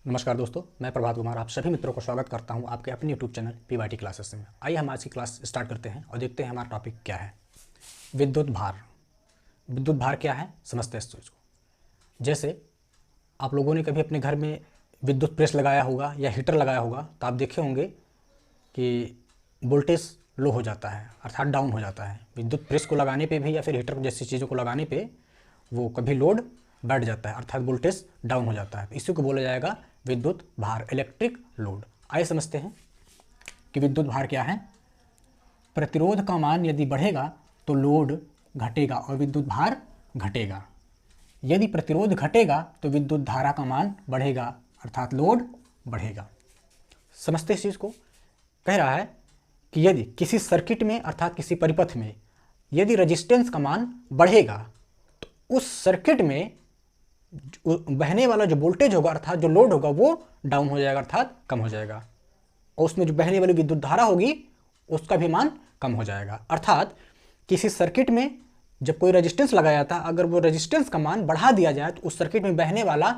नमस्कार दोस्तों, मैं प्रभात कुमार आप सभी मित्रों को स्वागत करता हूं आपके अपने यूट्यूब चैनल पीवाईटी क्लासेस में। आइए हम आज की क्लास स्टार्ट करते हैं और देखते हैं हमारा टॉपिक क्या है। विद्युत भार। विद्युत भार क्या है, समझते हैं इस चीज़ को। जैसे आप लोगों ने कभी अपने घर में विद्युत प्रेस लगाया होगा या हीटर लगाया होगा, तो आप देखे होंगे कि वोल्टेज लो हो जाता है, अर्थात डाउन हो जाता है। विद्युत प्रेस को लगाने पे भी या फिर हीटर जैसी चीज़ों को लगाने पे वो कभी लोड बढ़ जाता है, अर्थात वोल्टेज डाउन हो जाता है। तो इसी को बोला जाएगा विद्युत भार, इलेक्ट्रिक लोड। आइए समझते हैं कि विद्युत भार क्या है। प्रतिरोध का मान यदि बढ़ेगा तो लोड घटेगा और विद्युत भार घटेगा। यदि प्रतिरोध घटेगा तो विद्युत धारा का मान बढ़ेगा, अर्थात लोड बढ़ेगा। समझते इस चीज़ को। कह रहा है कि यदि किसी सर्किट में अर्थात किसी परिपथ में यदि रेजिस्टेंस का मान बढ़ेगा तो उस सर्किट में बहने वाला जो वोल्टेज होगा अर्थात जो लोड होगा वो डाउन हो जाएगा, अर्थात कम हो जाएगा। और उसमें जो बहने वाली विद्युत धारा होगी उसका भी मान कम हो जाएगा। अर्थात किसी सर्किट में जब कोई रेजिस्टेंस लगाया था, अगर वो रेजिस्टेंस का मान बढ़ा दिया जाए तो उस सर्किट में बहने वाला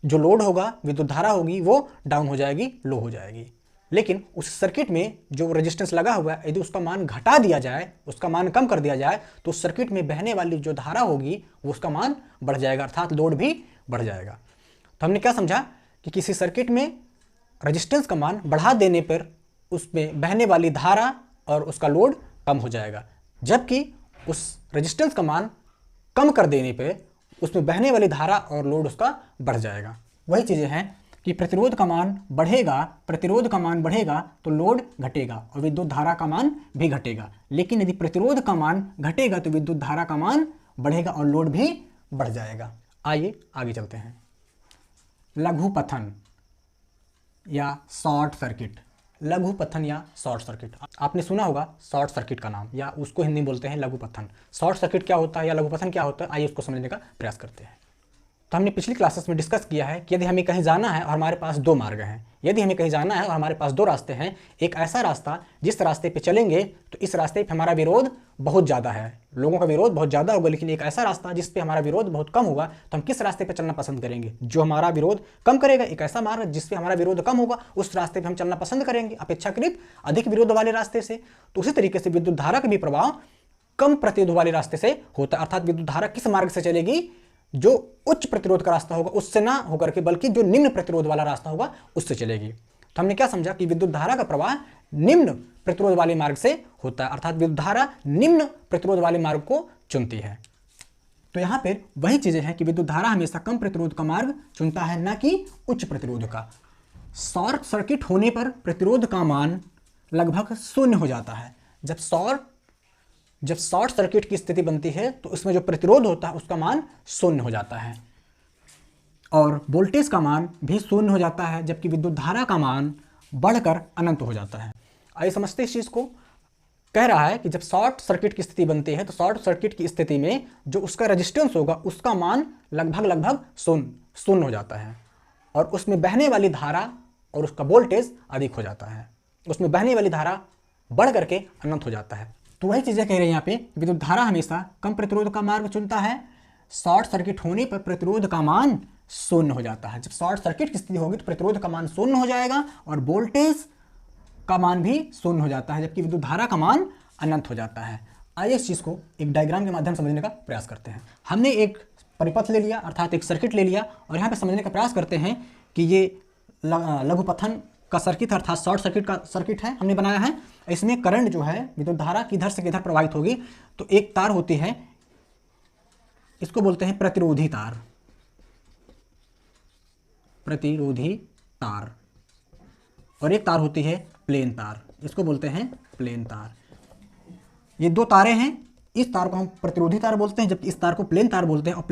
जो लोड होगा, विद्युत धारा होगी, वो डाउन हो जाएगी, लो हो जाएगी। लेकिन उस सर्किट में जो रेजिस्टेंस लगा हुआ है यदि उसका मान घटा दिया जाए, उसका मान कम कर दिया जाए, तो उस सर्किट में बहने वाली जो धारा होगी वो उसका मान बढ़ जाएगा, अर्थात लोड भी बढ़ जाएगा। तो हमने क्या समझा कि किसी सर्किट में रेजिस्टेंस का मान बढ़ा देने पर उसमें बहने वाली धारा और उसका लोड कम हो जाएगा, जबकि उस रेजिस्टेंस का मान कम कर देने पर उसमें बहने वाली धारा और लोड उसका बढ़ जाएगा। वही चीज़ें हैं कि प्रतिरोध का मान बढ़ेगा, प्रतिरोध का मान बढ़ेगा तो लोड घटेगा और विद्युत धारा का मान भी घटेगा। लेकिन यदि प्रतिरोध का मान घटेगा तो विद्युत धारा का मान बढ़ेगा और लोड भी बढ़ जाएगा। आइए आगे चलते हैं। लघुपथन या शॉर्ट सर्किट। लघुपथन या शॉर्ट सर्किट, आपने सुना होगा शॉर्ट सर्किट का नाम, या उसको हिंदी में बोलते हैं लघुपथन। शॉर्ट सर्किट क्या होता है या लघुपथन क्या होता है, आइए उसको समझने का प्रयास करते हैं। तो हमने पिछली क्लासेस में डिस्कस किया है कि यदि हमें कहीं जाना है और हमारे पास दो मार्ग हैं, यदि हमें कहीं जाना है और हमारे पास दो रास्ते हैं, एक ऐसा रास्ता जिस रास्ते पे चलेंगे तो इस रास्ते पे हमारा विरोध बहुत ज़्यादा है, लोगों का विरोध बहुत ज़्यादा होगा, लेकिन एक ऐसा रास्ता जिस पे हमारा विरोध बहुत कम होगा, तो हम किस रास्ते पे चलना पसंद करेंगे? जो हमारा विरोध कम करेगा। एक ऐसा मार्ग जिस पे हमारा विरोध कम होगा उस रास्ते पे हम चलना पसंद करेंगे अपेक्षाकृत अधिक विरोध वाले रास्ते से। तो उसी तरीके से विद्युत धारा का भी प्रभाव कम प्रतिरोध वाले रास्ते से होता है, अर्थात विद्युत धारा किस मार्ग से चलेगी? जो उच्च प्रतिरोध का रास्ता होगा उससे ना होकर के, बल्कि जो निम्न प्रतिरोध वाला रास्ता होगा उससे चलेगी। तो हमने क्या समझा कि विद्युत धारा का प्रवाह निम्न प्रतिरोध वाले मार्ग से होता है, अर्थात विद्युत धारा निम्न प्रतिरोध वाले मार्ग को चुनती है। तो यहाँ पर वही चीजें हैं कि विद्युत धारा हमेशा कम प्रतिरोध का मार्ग चुनता है, ना कि उच्च प्रतिरोध का। शॉर्ट सर्किट होने पर प्रतिरोध का मान लगभग शून्य हो जाता है। जब शॉर्ट सर्किट की स्थिति बनती है तो उसमें जो प्रतिरोध होता है उसका मान शून्य हो जाता है और वोल्टेज का मान भी शून्य हो जाता है, जबकि विद्युत धारा का मान बढ़कर अनंत हो जाता है। आइए समझते इस चीज़ को। कह रहा है कि जब शॉर्ट सर्किट की स्थिति बनती है तो शॉर्ट सर्किट की स्थिति में जो उसका रेजिस्टेंस होगा उसका मान लगभग शून्य हो जाता है और उसमें बहने वाली धारा और उसका वोल्टेज अधिक हो जाता है, उसमें बहने वाली धारा बढ़ करके अनंत हो जाता है। तो वही चीज़ें कह रहे हैं यहाँ पे, विद्युत धारा हमेशा कम प्रतिरोध का मार्ग चुनता है। शॉर्ट सर्किट होने पर प्रतिरोध का मान शून्य हो जाता है। जब शॉर्ट सर्किट की स्थिति होगी तो प्रतिरोध का मान शून्य हो जाएगा और वोल्टेज का मान भी शून्य हो जाता है, जबकि विद्युत धारा का मान अनंत हो जाता है। आइए इस चीज़ को एक डायग्राम के माध्यम से समझने का प्रयास करते हैं। हमने एक परिपथ ले लिया, अर्थात एक सर्किट ले लिया, और यहाँ पे समझने का प्रयास करते हैं कि ये लघुपथन का सर्किट अर्थात शॉर्ट सर्किट का सर्किट है, हमने बनाया है। इसमें करंट जो है विद्युत धारा किधर से किधर प्रवाहित होगी, तो एक तार होती है, इसको बोलते हैं प्रतिरोधी तार, प्रतिरोधी तार, और एक तार होती है प्लेन तार, इसको बोलते हैं प्लेन तार। ये दो तारे हैं, इस तार को हम प्रतिरोधी तार बोलते हैं जबकि इस तार को प्लेन तार बोलते हैं। और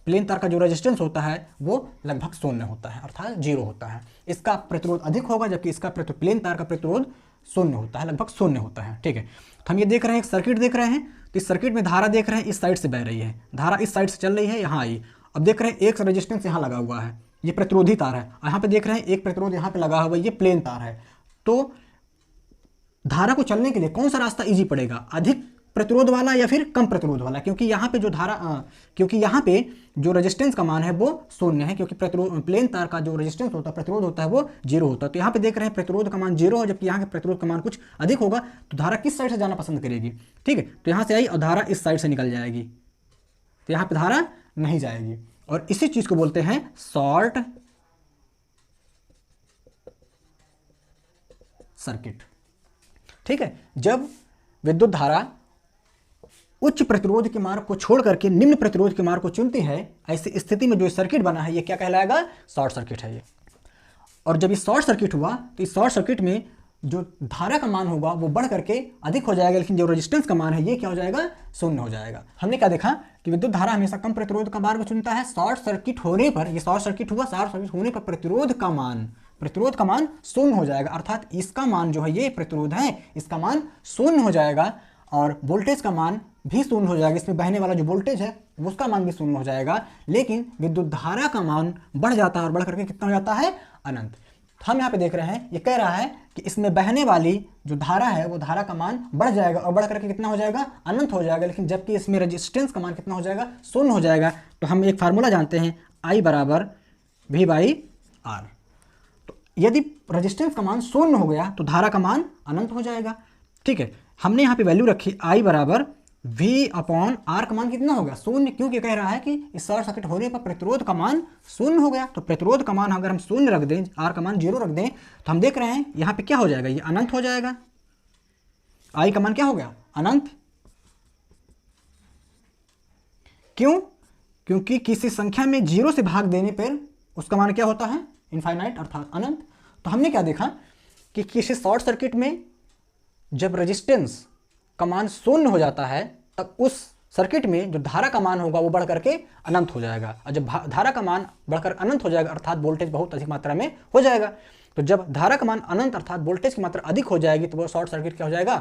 प्लेन तार का जो रेजिस्टेंस होता है वो लगभग शून्य होता है, अर्थात जीरो होता है। इसका प्रतिरोध अधिक होगा जबकि इसका प्लेन तार का प्रतिरोध शून्य होता है, लगभग शून्य होता है। ठीक है, तो हम ये देख रहे हैं, एक सर्किट देख रहे हैं, तो इस सर्किट में धारा देख रहे हैं इस साइड से बह रही है, धारा इस साइड से चल रही है, यहाँ आई। अब देख रहे हैं एक रेजिस्टेंस यहाँ लगा हुआ है, ये प्रतिरोधी तार है, यहाँ पे देख रहे हैं एक प्रतिरोध यहाँ पे लगा हुआ है, ये प्लेन तार है। तो धारा को चलने के लिए कौन सा रास्ता ईजी पड़ेगा? अधिक प्रतिरोध वाला या फिर कम प्रतिरोध वाला, क्योंकि यहाँ पे जो क्योंकि यहाँ पे जो रेजिस्टेंस का मान है वो शून्य है, क्योंकि प्रतिरोध प्लेन तार का जो रेजिस्टेंस होता है, प्रतिरोध होता है, वो 0 होता है। तो यहाँ पे देख रहे हैं प्रतिरोध का मान 0 है, जबकि यहाँ के प्रतिरोध का मान कुछ अधिक होगा, तो धारा किस साइड से जाना पसंद करेगी? ठीक है, तो यहाँ से आई और धारा इस साइड से निकल जाएगी, तो यहाँ पे धारा नहीं जाएगी, और इसी चीज को बोलते हैं शॉर्ट सर्किट। ठीक है, जब विद्युत धारा उच्च प्रतिरोध के मार्ग को छोड़ करके निम्न प्रतिरोध के मार्ग को चुनती है, ऐसी स्थिति में जो सर्किट बना है ये क्या कहलाएगा? शॉर्ट सर्किट है ये। और जब ये शॉर्ट सर्किट हुआ तो इस शॉर्ट सर्किट में जो धारा का मान होगा वो बढ़ करके अधिक हो जाएगा, लेकिन जो रेजिस्टेंस का मान है ये क्या हो जाएगा? शून्य हो जाएगा। हमने क्या देखा कि विद्युत धारा हमेशा कम प्रतिरोध का मार्ग चुनता है। शॉर्ट सर्किट होने पर, ये शॉर्ट सर्किट हुआ, शॉर्ट सर्किट होने पर प्रतिरोध का मान शून्य हो जाएगा, अर्थात इसका मान जो है, ये प्रतिरोध है, इसका मान शून्य हो जाएगा, और वोल्टेज का मान भी शून्य हो जाएगा। इसमें बहने वाला जो वोल्टेज है उसका मान भी शून्य हो जाएगा, लेकिन विद्युत धारा का मान बढ़ जाता है, और बढ़ करके कितना हो जाता है? अनंत। हम यहाँ पे देख रहे हैं, ये कह रहा है कि इसमें बहने वाली जो धारा है वो धारा का मान बढ़ जाएगा, और बढ़ करके कितना हो जाएगा? अनंत हो जाएगा, लेकिन जबकि इसमें रेजिस्टेंस का मान कितना हो जाएगा? शून्य हो जाएगा। तो हम एक फार्मूला जानते हैं, I बराबर V/R। तो यदि रेजिस्टेंस का मान शून्य हो गया तो धारा का मान अनंत हो जाएगा। ठीक है, हमने यहाँ पे वैल्यू रखी I बराबर V/R का मान कितना होगा? शून्य, क्योंकि कह रहा है कि इस शॉर्ट सर्किट होने पर प्रतिरोध का मान शून्य हो गया। तो प्रतिरोध का मान अगर हम शून्य रख दें, R का मान 0 रख दें, तो हम देख रहे हैं यहाँ पे क्या हो जाएगा? ये अनंत हो जाएगा। I का मान क्या हो गया? अनंत। क्यों? क्योंकि किसी संख्या में 0 से भाग देने पर उसका मान क्या होता है? इनफाइनाइट, अर्थात अनंत। तो हमने क्या देखा कि किसी शॉर्ट सर्किट में जब रेजिस्टेंस का मान शून्य हो जाता है, तब उस सर्किट में जो धारा का मान होगा वो बढ़ करके अनंत हो जाएगा, और जब धारा का मान बढ़कर अनंत हो जाएगा अर्थात वोल्टेज बहुत अधिक मात्रा में हो जाएगा। तो जब धारा का मान अनंत अर्थात वोल्टेज की मात्रा अधिक हो जाएगी तो वो शॉर्ट सर्किट क्या हो जाएगा?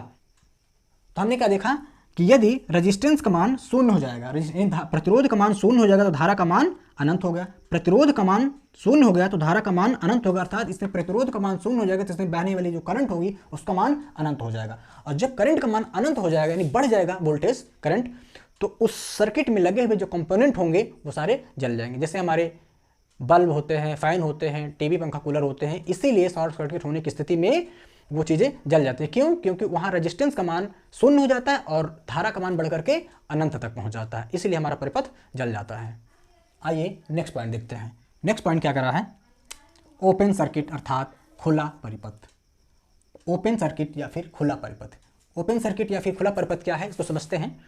तो हमने क्या देखा कि यदि रेजिस्टेंस का मान शून्य हो जाएगा, प्रतिरोध का मान शून्य हो जाएगा तो धारा का मान अनंत हो गया। प्रतिरोध का मान शून्य हो गया तो धारा का मान अनंत होगा, अर्थात इसमें प्रतिरोध का मान शून्य हो जाएगा तो इसमें बहने वाली जो करंट होगी उसका मान अनंत हो जाएगा। और जब करंट का मान अनंत हो जाएगा, यानी बढ़ जाएगा वोल्टेज करंट, तो उस सर्किट में लगे हुए जो कंपोनेंट होंगे वो सारे जल जाएंगे। जैसे हमारे बल्ब होते हैं, फैन होते हैं, टीवी, पंखा, कूलर होते हैं, इसीलिए शॉर्ट सर्किट होने की स्थिति में वो चीज़ें जल जाती है। क्यों? क्योंकि वहाँ रेजिस्टेंस का मान शून्य हो जाता है और धारा का मान बढ़ करके अनंत तक पहुँच जाता है, इसीलिए हमारा परिपथ जल जाता है। आइए नेक्स्ट पॉइंट देखते हैं। नेक्स्ट पॉइंट क्या कर रहा है? ओपन सर्किट अर्थात खुला परिपथ। ओपन सर्किट या फिर खुला परिपथ। ओपन सर्किट या फिर खुला परिपथ क्या है, इसको समझते हैं।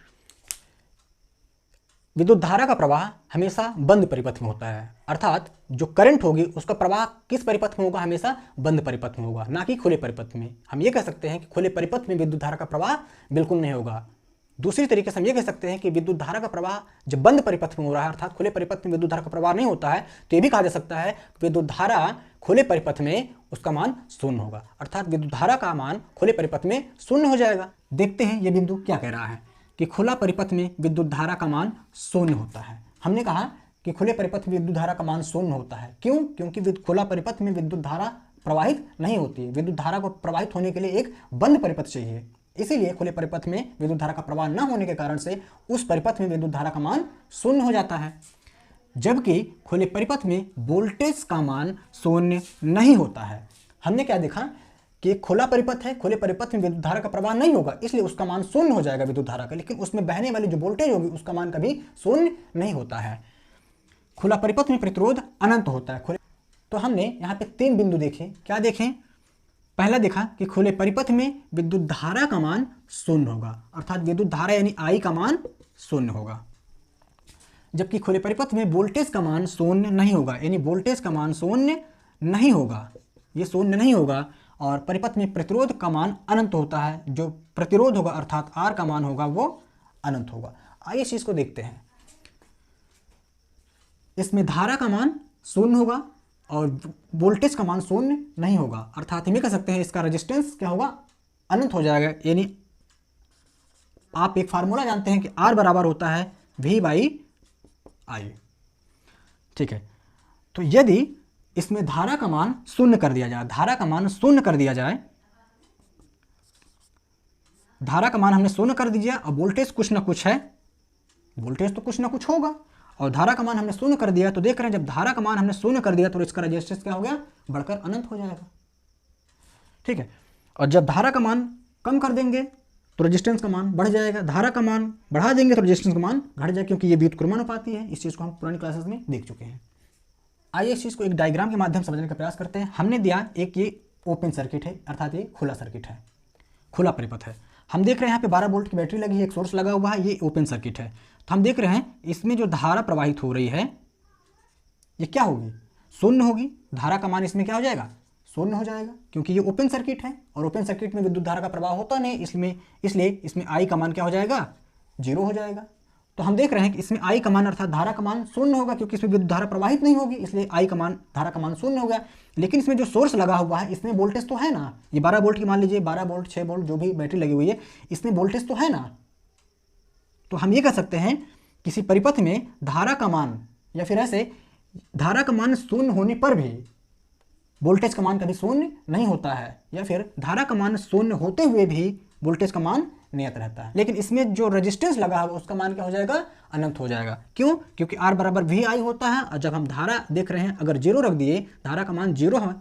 विद्युत धारा का प्रवाह हमेशा बंद परिपथ में होता है, अर्थात जो करंट होगी उसका प्रवाह किस परिपथ में होगा? हमेशा बंद परिपथ में होगा, ना कि खुले परिपथ में। हम ये कह सकते हैं कि खुले परिपथ में विद्युत धारा का प्रवाह बिल्कुल नहीं होगा। दूसरी तरीके से हम ये कह सकते हैं कि विद्युत धारा का प्रवाह जब बंद परिपथ में हो रहा है, अर्थात खुले परिपथ में विद्युत धारा का प्रवाह नहीं होता है, तो ये भी कहा जा सकता है कि विद्युत धारा खुले परिपथ में उसका मान शून्य होगा, अर्थात विद्युत धारा का मान खुले परिपथ में शून्य हो जाएगा। देखते हैं ये बिंदु क्या कह रहा है कि खुला परिपथ में विद्युत धारा का मान शून्य होता है। हमने कहा कि खुले परिपथ में विद्युत धारा का मान शून्य होता है। क्यों? क्योंकि खुला परिपथ में विद्युत धारा प्रवाहित नहीं होती है। विद्युत धारा को प्रवाहित होने के लिए एक बंद परिपथ चाहिए, इसीलिए खुले परिपथ में विद्युत धारा का प्रवाह न होने के कारण से उस परिपथ में विद्युत धारा का मान शून्य हो जाता है। जबकि खुले परिपथ में वोल्टेज का मान शून्य नहीं होता है। हमने क्या देखा कि एक खुला परिपथ है, खुले परिपथ में विद्युत धारा का प्रवाह नहीं होगा, इसलिए उसका मान शून्य हो जाएगा विद्युत धारा का, लेकिन उसमें बहने वाली जो वोल्टेज होगी उसका मान कभी शून्य नहीं होता है। खुला परिपथ में प्रतिरोध अनंत होता है। तो हमने यहाँ पे 3 बिंदु देखे। क्या देखें? पहला देखा कि खुले परिपथ में विद्युत धारा का मान शून्य होगा, अर्थात विद्युत धारा यानी I का मान शून्य होगा। जबकि खुले परिपथ में वोल्टेज का मान शून्य नहीं होगा, यानी वोल्टेज का मान शून्य नहीं होगा, ये शून्य नहीं होगा। और परिपथ में प्रतिरोध का मान अनंत होता है, जो प्रतिरोध होगा अर्थात R का मान होगा वो अनंत होगा। आइए इस चीज़ को देखते हैं। इसमें धारा का मान शून्य होगा और वोल्टेज का मान शून्य नहीं होगा, अर्थात हम ये कह सकते हैं इसका रेजिस्टेंस क्या होगा? अनंत हो जाएगा। यानी आप एक फार्मूला जानते हैं कि R बराबर होता है V/I। ठीक है, तो यदि इसमें धारा का मान शून्य कर दिया जाए, धारा का मान शून्य कर दिया जाए, धारा का मान हमने शून्य कर दिया और वोल्टेज कुछ ना कुछ है, वोल्टेज तो कुछ ना कुछ होगा, और धारा का मान हमने शून्य कर दिया। तो देख रहे हैं जब धारा का मान हमने शून्य कर दिया तो इसका रेजिस्टेंस क्या हो गया, बढ़कर अनंत हो जाएगा। ठीक है, और जब धारा का मान कम कर देंगे तो रेजिस्टेंस का मान बढ़ जाएगा, धारा का मान बढ़ा देंगे तो रेजिस्टेंस का मान घट जाएगा, क्योंकि ये व्युत्क्रमानुपाती है। इस चीज़ को हम पुरानी क्लासेस में देख चुके हैं। आइए इस चीज़ को एक डायग्राम के माध्यम से समझने का प्रयास करते हैं। हमने दिया एक ये ओपन सर्किट है, अर्थात ये खुला सर्किट है, खुला परिपथ है। हम देख रहे हैं यहाँ पे 12 वोल्ट की बैटरी लगी है, एक सोर्स लगा हुआ है, ये ओपन सर्किट है। तो हम देख रहे हैं इसमें जो धारा प्रवाहित हो रही है ये क्या होगी, शून्य होगी। धारा का मान इसमें क्या हो जाएगा, शून्य हो जाएगा, क्योंकि ये ओपन सर्किट है और ओपन सर्किट में विद्युत धारा का प्रवाह होता नहीं, इसलिए इसमें आई का मान क्या हो जाएगा, 0 हो जाएगा। तो हम देख रहे हैं कि इसमें आई का मान अर्थात धारा का मान शून्य होगा, क्योंकि इसमें विद्युत धारा प्रवाहित नहीं होगी, इसलिए आई का मान, धारा का मान शून्य हो गया। लेकिन इसमें जो सोर्स लगा हुआ है इसमें वोल्टेज तो है ना, ये 12 वोल्ट की मान लीजिए, 12 वोल्ट 6 वोल्ट जो भी बैटरी लगी हुई है इसमें वोल्टेज तो है ना। तो हम ये कह सकते हैं किसी परिपथ में धारा का मान, या फिर ऐसे धारा का मान शून्य होने पर भी वोल्टेज का मान कभी शून्य नहीं होता है, या फिर धारा का मान शून्य होते हुए भी वोल्टेज का मान नियत रहता है। लेकिन इसमें जो रेजिस्टेंस लगा है उसका मान क्या हो जाएगा, अनंत हो जाएगा। क्यों, क्योंकि R बराबर VI होता है, और जब हम धारा देख रहे हैं अगर 0 रख दिए, धारा का मान 0 है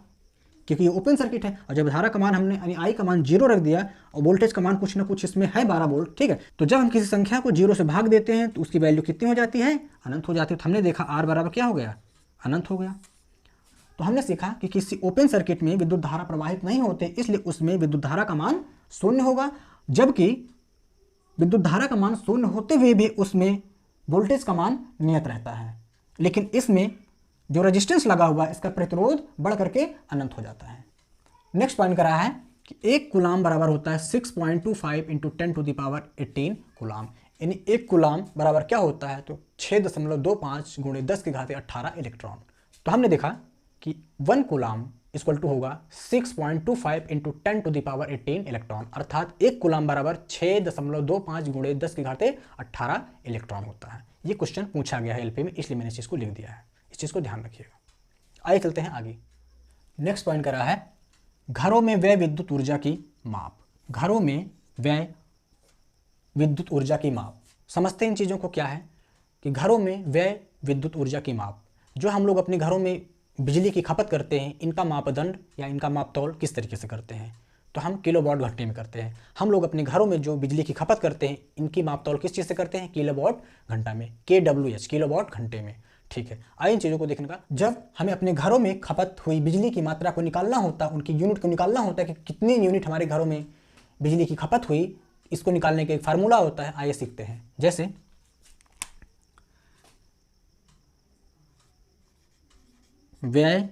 क्योंकि ये ओपन सर्किट है, और जब धारा का मान हमने यानी I का मान 0 रख दिया और वोल्टेज का मान कुछ ना कुछ इसमें है 12 वोल्ट, ठीक है, तो जब हम किसी संख्या को 0 से भाग देते हैं तो उसकी वैल्यू कितनी हो जाती है, अनंत हो जाती है। तो हमने देखा R बराबर क्या हो गया, अनंत हो गया। तो हमने सीखा कि किसी ओपन सर्किट में विद्युत धारा प्रवाहित नहीं होते, इसलिए उसमें विद्युत धारा का मान शून्य होगा, जबकि विद्युत धारा का मान शून्य होते हुए भी उसमें वोल्टेज का मान नियत रहता है। लेकिन इसमें जो रेजिस्टेंस लगा हुआ है इसका प्रतिरोध बढ़ करके अनंत हो जाता है। नेक्स्ट पॉइंट करा है कि 1 कूलाम बराबर होता है 6.25 × 10⁻18 कूलाम, यानी 1 कूलाम बराबर क्या होता है, तो 6.25 × 10⁻18 इलेक्ट्रॉन। तो हमने देखा कि 1 कूलाम इक्वल टू होगा 6.25 × 10⁻18 इलेक्ट्रॉन, अर्थात 1 कूलाम बराबर 6.25 × 10⁻18 इलेक्ट्रॉन होता है। ये क्वेश्चन पूछा गया है एलपी में, इसलिए मैंने इस चीज़ को लिख दिया है, इस चीज़ को ध्यान रखिएगा। आइए चलते हैं आगे। नेक्स्ट पॉइंट करा है घरों में व्यय विद्युत ऊर्जा की माप। घरों में व्यय विद्युत ऊर्जा की माप, समझते हैं इन चीज़ों को क्या है कि घरों में व्यय विद्युत ऊर्जा की माप, जो हम लोग अपने घरों में बिजली की खपत करते हैं, इनका मापदंड या इनका मापतौल किस तरीके से करते हैं, तो हम किलोवाट घंटे में करते हैं। हम लोग अपने घरों में जो बिजली की खपत करते हैं इनकी मापतौल किस चीज़ से करते हैं, किलोवाट घंटा में, KWH किलोवाट घंटे में। ठीक है, आइए इन चीज़ों को देखने का। जब हमें अपने घरों में खपत हुई बिजली की मात्रा को निकालना होता है, उनकी यूनिट को निकालना होता है कि कितने यूनिट हमारे घरों में बिजली की खपत हुई, इसको निकालने का एक फार्मूला होता है। आइए सीखते हैं। जैसे व्यय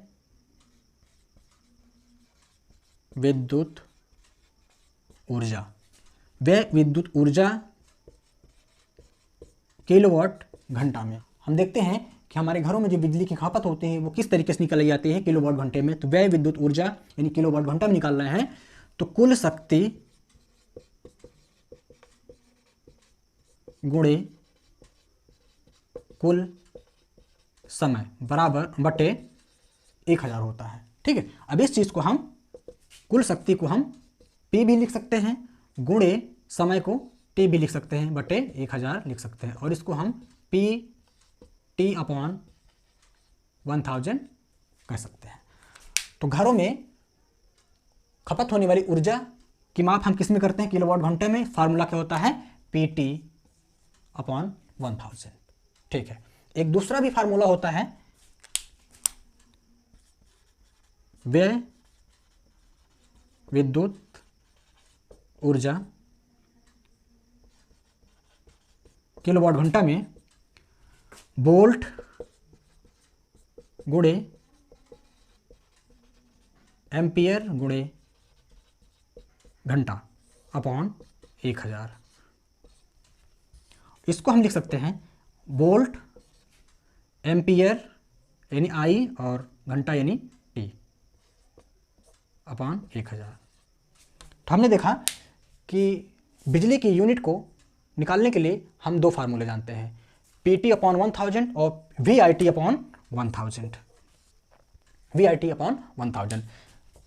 विद्युत ऊर्जा, व्यय विद्युत ऊर्जा किलोवाट घंटा में। हम देखते हैं कि हमारे घरों में जो बिजली की खपत होती है वो किस तरीके से निकल जाती है, किलोवाट घंटे में। तो व्यय विद्युत ऊर्जा यानी किलोवाट घंटा में निकाल रहे हैं, तो कुल शक्ति गुणे कुल समय बराबर बटे 1000 होता है। ठीक है, अब इस चीज़ को हम कुल शक्ति को हम P भी लिख सकते हैं, गुणे समय को T भी लिख सकते हैं, बटे 1000 लिख सकते हैं, और इसको हम PT/1000 कह सकते हैं। तो घरों में खपत होने वाली ऊर्जा की माप हम किस में करते हैं, किलोवाट घंटे में। फार्मूला क्या होता है, PT/1000। ठीक है, एक दूसरा भी फार्मूला होता है व्यय विद्युत ऊर्जा किलोवाट घंटा में वोल्ट गुणे एम्पियर गुणे घंटा अपॉन 1000। इसको हम लिख सकते हैं वोल्ट एम्पियर यानी I और घंटा यानी T अपॉन 1000। तो हमने देखा कि बिजली की यूनिट को निकालने के लिए हम दो फार्मूले जानते हैं, PT/1000 और VIT/1000। VIT/1000,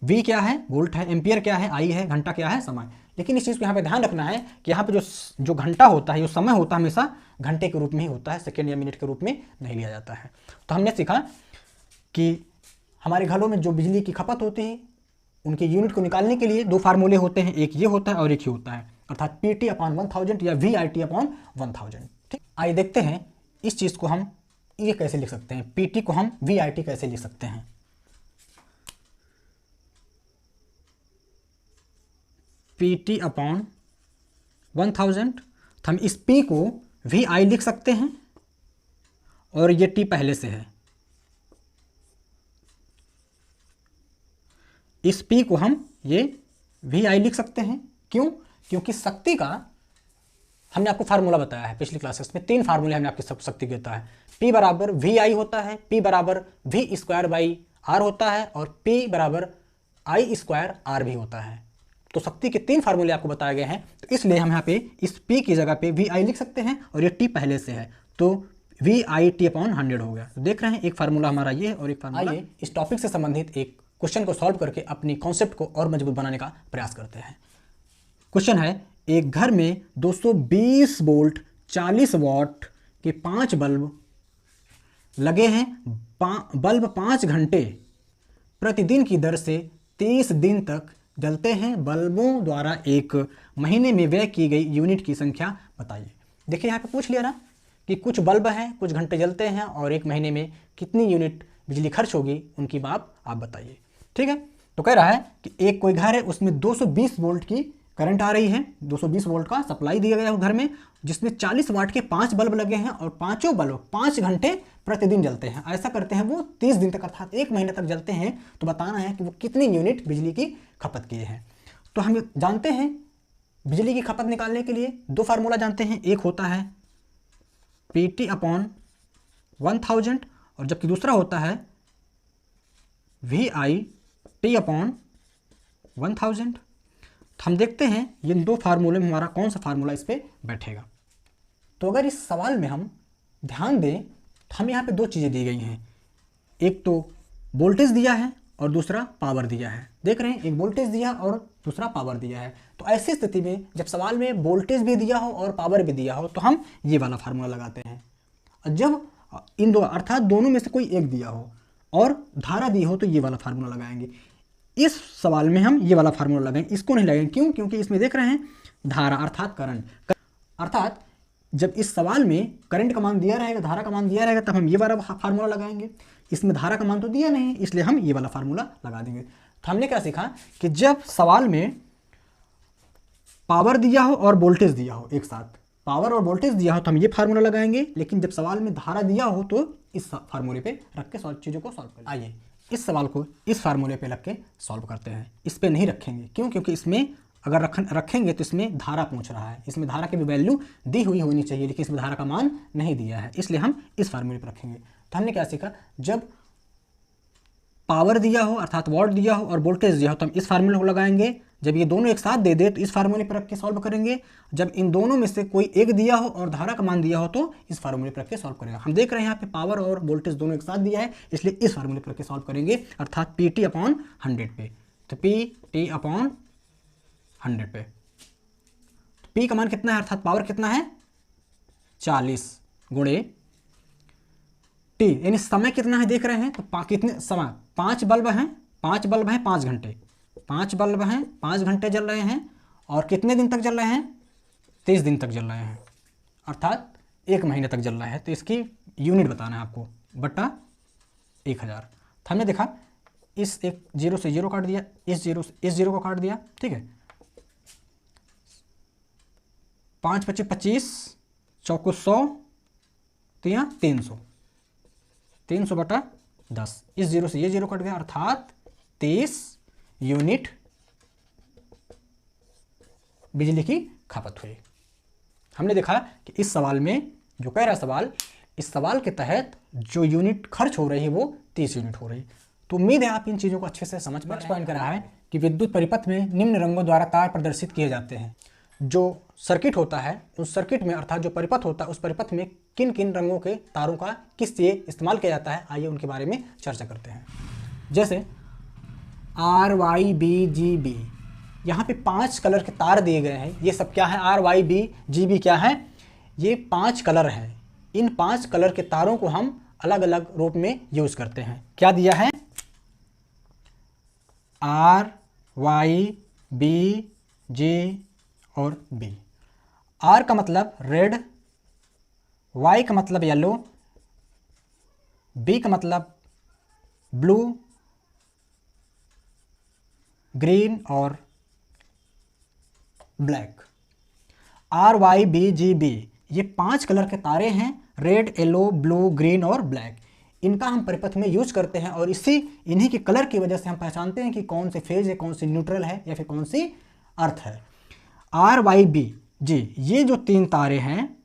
V क्या है, वोल्ट है, एम्पियर क्या है, I है, घंटा क्या है, समय। लेकिन इस चीज़ को यहाँ पे ध्यान रखना है कि यहाँ पे जो घंटा होता है, जो समय होता है, हमेशा घंटे के रूप में ही होता है, सेकेंड या मिनट के रूप में नहीं लिया जाता है। तो हमने सीखा कि हमारे घरों में जो बिजली की खपत होती है उनके यूनिट को निकालने के लिए दो फार्मूले होते हैं, एक ये होता है और एक ये होता है, अर्थात PT/1000 या VIT/1000। ठीक, आइए देखते हैं इस चीज़ को हम ये कैसे लिख सकते हैं, PT को हम VIT कैसे लिख सकते हैं। PT/1000, तो हम इस P को VI लिख सकते हैं और ये T पहले से है, इस P को हम ये VI लिख सकते हैं। क्यों? क्योंकि शक्ति का हमने आपको फार्मूला बताया है पिछली क्लासेस में, 3 फार्मूले हमने आपकी सब शक्ति देता है। P बराबर VI होता है, P बराबर V²/R होता है और P बराबर I²R भी होता है। तो शक्ति के 3 फार्मूले आपको बताए गए हैं, तो इसलिए हम यहाँ पे इस P की जगह पे VI लिख सकते हैं और ये T पहले से है, तो VIT/100 हो गया। तो देख रहे हैं एक फार्मूला हमारा ये है और एक फार्मूला। आइए इस टॉपिक से संबंधित एक क्वेश्चन को सॉल्व करके अपनी कॉन्सेप्ट को और मजबूत बनाने का प्रयास करते हैं। क्वेश्चन है, एक घर में 220 वोल्ट 40 वाट के 5 बल्ब लगे हैं। बल्ब 5 घंटे प्रतिदिन की दर से 30 दिन तक जलते हैं। बल्बों द्वारा एक महीने में व्यय की गई यूनिट की संख्या बताइए। देखिए यहाँ पे पूछ लिया ना कि कुछ बल्ब हैं, कुछ घंटे जलते हैं और एक महीने में कितनी यूनिट बिजली खर्च होगी, उनकी बात आप बताइए। ठीक है, तो कह रहा है कि एक कोई घर है, उसमें 220 वोल्ट की करंट आ रही है, 220 वोल्ट का सप्लाई दिया गया है घर में, जिसमें 40 वाट के 5 बल्ब लगे हैं और पांचों बल्ब 5 घंटे प्रतिदिन जलते हैं। ऐसा करते हैं वो 30 दिन तक अर्थात एक महीने तक जलते हैं। तो बताना है कि वो कितनी यूनिट बिजली की खपत किए हैं। तो हम जानते हैं बिजली की खपत निकालने के लिए 2 फार्मूला जानते हैं, एक होता है PT/1000 और जबकि दूसरा होता है VIT/1000। तो हम देखते हैं ये 2 फार्मूले में हमारा कौन सा फार्मूला इस पे बैठेगा। तो अगर इस सवाल में हम ध्यान दें तो हमें यहाँ पे 2 चीज़ें दी गई हैं, एक तो वोल्टेज दिया है और दूसरा पावर दिया है। देख रहे हैं, एक वोल्टेज दिया और दूसरा पावर दिया है। तो ऐसी स्थिति में जब सवाल में वोल्टेज भी दिया हो और पावर भी दिया हो तो हम ये वाला फार्मूला लगाते हैं। जब इन दो अर्थात दोनों में से कोई एक दिया हो और धारा दी हो तो ये वाला फार्मूला लगाएंगे। इस सवाल में हम ये वाला फार्मूला लगाएंगे, इसको नहीं लगाएंगे। क्यों? क्योंकि इसमें देख रहे हैं धारा अर्थात करंट, अर्थात जब इस सवाल में करंट का मान दिया रहेगा, धारा का मान दिया रहेगा, तब हम ये वाला फार्मूला लगाएंगे। इसमें धारा का मान तो दिया नहीं, इसलिए हम ये वाला फार्मूला लगा देंगे। तो हमने क्या सीखा कि जब सवाल में पावर दिया हो और वोल्टेज दिया हो, एक साथ पावर और वोल्टेज दिया हो तो हम ये फार्मूला लगाएंगे, लेकिन जब सवाल में धारा दिया हो तो इस फार्मूले पे रख के चीज़ों को सॉल्व करें। आइए इस सवाल को इस फार्मूले पे रख के सॉल्व करते हैं। इस पे नहीं रखेंगे, क्यों? क्योंकि इसमें अगर रखेंगे तो इसमें धारा पूछ रहा है, इसमें धारा की भी वैल्यू दी हुई होनी चाहिए, लेकिन इसमें धारा का मान नहीं दिया है, इसलिए हम इस फार्मूले पर रखेंगे। तो हमने क्या सीखा, जब पावर दिया हो अर्थात वॉट दिया हो और वोल्टेज दिया हो तो हम इस फार्मूले को लगाएंगे। जब ये दोनों एक साथ दे दे तो इस फार्मूले पर रख के सॉल्व करेंगे। जब इन दोनों में से कोई एक दिया हो और धारा का मान दिया हो तो इस फार्मूले पर रख के सॉल्व करेंगे। हम देख रहे हैं यहाँ पे पावर और वोल्टेज दोनों एक साथ दिया है, इसलिए इस फार्मूले पर रख के सॉल्व करेंगे, अर्थात PT/100 पे। तो PT/100 पे P का मान कितना है अर्थात पावर कितना है 40 गुणे T, यानी समय कितना है देख रहे हैं। तो कितने समय, 5 बल्ब हैं, 5 बल्ब हैं 5 घंटे, 5 बल्ब हैं 5 घंटे जल रहे हैं और कितने दिन तक जल रहे हैं 30 दिन तक जल रहे हैं, अर्थात 1 महीने तक जल रहा है। तो इसकी यूनिट बताना है आपको बटा 1000। तो हमने देखा इस एक 0 से 0 काट दिया, इस 0 को काट दिया, ठीक है। 5 × 25 चौको 100 तो यहाँ 300 बटा 10, इस 0 से ये 0 कट गया, अर्थात 30 यूनिट बिजली की खपत हुई। हमने देखा कि इस सवाल में जो कह रहा सवाल, इस सवाल के तहत जो यूनिट खर्च हो रही है वो 30 यूनिट हो रही। तो उम्मीद है आप इन चीज़ों को अच्छे से समझ पाए। नेक्स्ट पॉइंट कर रहा है कि विद्युत परिपथ में निम्न रंगों द्वारा तार प्रदर्शित किए जाते हैं। जो सर्किट होता है उस सर्किट में अर्थात जो परिपथ होता है उस परिपथ में किन किन रंगों के तारों का किस लिए इस्तेमाल किया जाता है, आइए उनके बारे में चर्चा करते हैं। जैसे RYBGB यहाँ पे 5 कलर के तार दिए गए हैं। ये सब क्या है, RYBGB क्या है, ये 5 कलर हैं। इन 5 कलर के तारों को हम अलग अलग रूप में यूज करते हैं। क्या दिया है, RYBG और B। R का मतलब रेड, Y का मतलब येलो, B का मतलब ब्लू, ग्रीन और ब्लैक। RYBGB ये 5 कलर के तारे हैं, रेड, येलो, ब्लू, ग्रीन और ब्लैक। इनका हम परिपथ में यूज करते हैं और इन्हीं के कलर की वजह से हम पहचानते हैं कि कौन से फेज है, कौन सी न्यूट्रल है या फिर कौन सी अर्थ है। RYBG ये जो 3 तारे हैं,